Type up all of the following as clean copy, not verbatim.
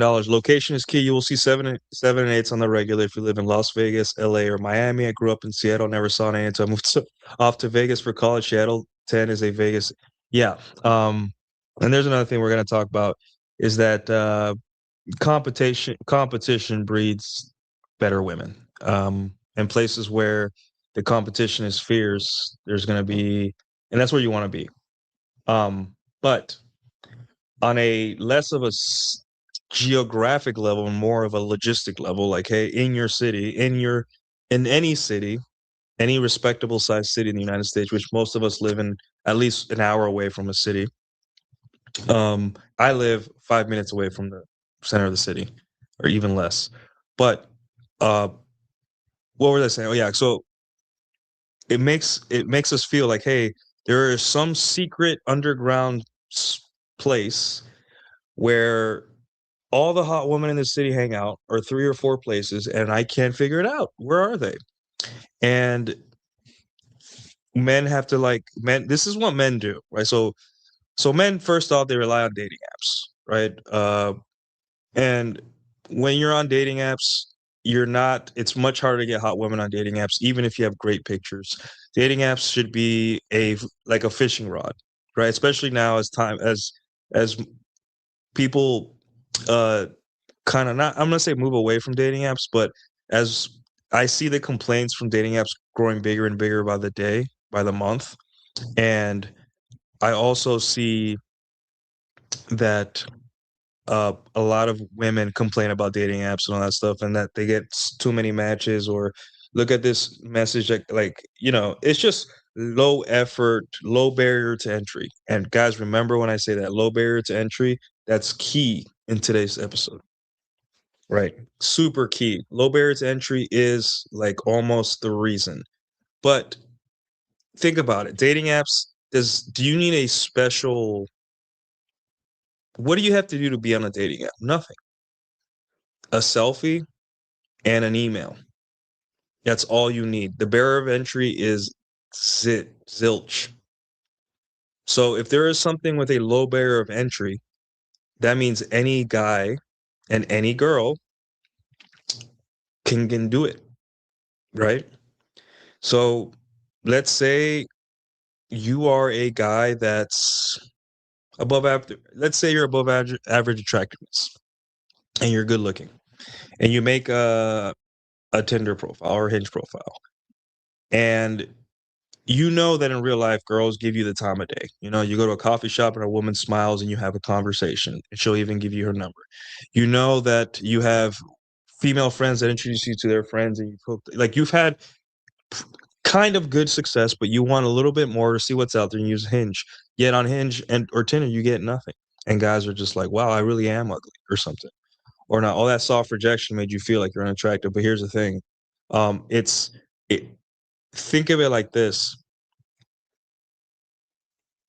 dollars. Location is key. You will see seven and eights on the regular if you live in Las Vegas, LA, or Miami. I grew up in Seattle, never saw any until I moved off to Vegas for college. Seattle 10 is a Vegas. Yeah. Um, and there's another thing we're gonna talk about is that competition breeds better women. In places where the competition is fierce, there's gonna be, and that's where you want to be. But on a less of a geographic level and more of a logistic level, like, hey, in your city, in any city, any respectable sized city in the United States, which most of us live in at least an hour away from a city. I live 5 minutes away from the center of the city, or even less. But uh, what was I saying? Oh yeah, so it makes us feel like, hey, there is some secret underground place where all the hot women in the city hang out, or three or four places, and I can't figure it out. Where are they? And men have to, like, men. This is what men do, right? So men, first off, they rely on dating apps, right? And when you're on dating apps, you're not. It's much harder to get hot women on dating apps, even if you have great pictures. Dating apps should be like a fishing rod, right? Especially now, as people uh kind of, not, I'm gonna say, move away from dating apps, but as I see the complaints from dating apps growing bigger and bigger by the day, by the month, and I also see that a lot of women complain about dating apps and all that stuff, and that they get too many matches, or look at this message, like, it's just low effort, low barrier to entry. And guys, remember when I say that low barrier to entry, that's key in today's episode. Right. Super key. Low barrier to entry is like almost the reason. But think about it. Dating apps, do you need a special, what do you have to do to be on a dating app? Nothing. A selfie and an email. That's all you need. The barrier of entry is zilch. So if there is something with a low barrier of entry, that means any guy and any girl can do it, right? So let's say you are a guy that's above average. Let's say you're above average attractiveness, and you're good looking, and you make a Tinder profile or Hinge profile, and you know that in real life, girls give you the time of day. You go to a coffee shop and a woman smiles and you have a conversation, and she'll even give you her number. You know that you have female friends that introduce you to their friends, and you've had kind of good success, but you want a little bit more to see what's out there and use Hinge. Yet on Hinge and or Tinder, you get nothing. And guys are just like, wow, I really am ugly or something. Or not, all that soft rejection made you feel like you're unattractive. But here's the thing. It's it think of it like this.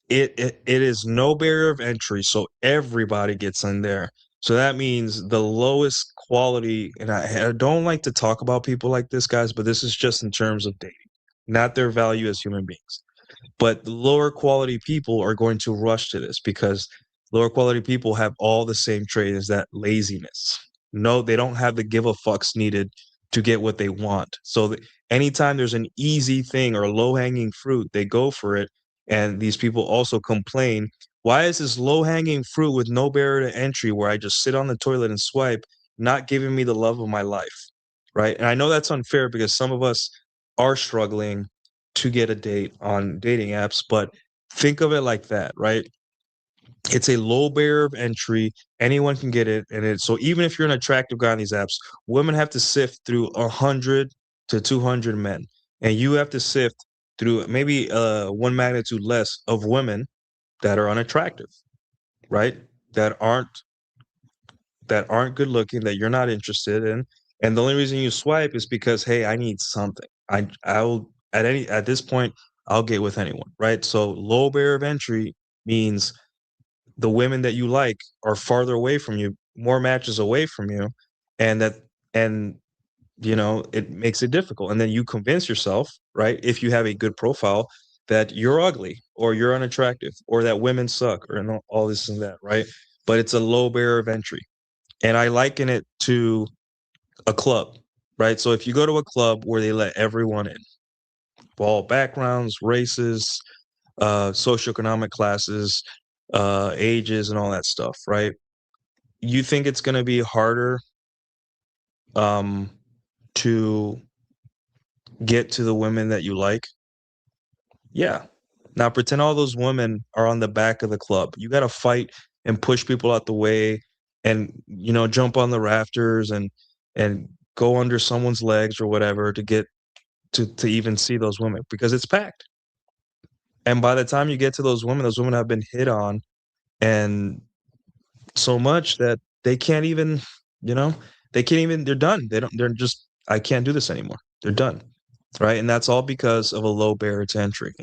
It is no barrier of entry, so everybody gets in there. So that means the lowest quality, and I don't like to talk about people like this, guys, but this is just in terms of dating, not their value as human beings. But the lower quality people are going to rush to this because lower quality people have all the same trait as that laziness. No, they don't have the give a fucks needed to get what they want. So anytime there's an easy thing or low hanging fruit, they go for it. And these people also complain, why is this low hanging fruit with no barrier to entry where I just sit on the toilet and swipe not giving me the love of my life? Right. And I know that's unfair because some of us are struggling to get a date on dating apps, but think of it like that, right? It's a low barrier of entry. Anyone can get it, and so even if you're an attractive guy on these apps, women have to sift through 100 to 200 men, and you have to sift through maybe one magnitude less of women that are unattractive, right? That aren't that aren't good looking, that you're not interested in, and the only reason you swipe is because, hey, I need something. I'll at this point I'll get with anyone, right? So low barrier of entry means the women that you like are farther away from you, more matches away from you, and and it makes it difficult. And then you convince yourself, right, if you have a good profile, that you're ugly or you're unattractive or that women suck or all this and that, right? But it's a low barrier of entry. And I liken it to a club, right? So if you go to a club where they let everyone in, all backgrounds, races, socioeconomic classes, ages, and all that stuff, right? You think it's going to be harder um, to get to the women that you like? Yeah. Now pretend all those women are on the back of the club. You got to fight and push people out the way, and jump on the rafters and go under someone's legs or whatever to get to even see those women because it's packed. And by the time you get to those women have been hit on and so much that they can't even, you know, they're done. They're just, I can't do this anymore. They're done. Right. And that's all because of a low barrier to entry.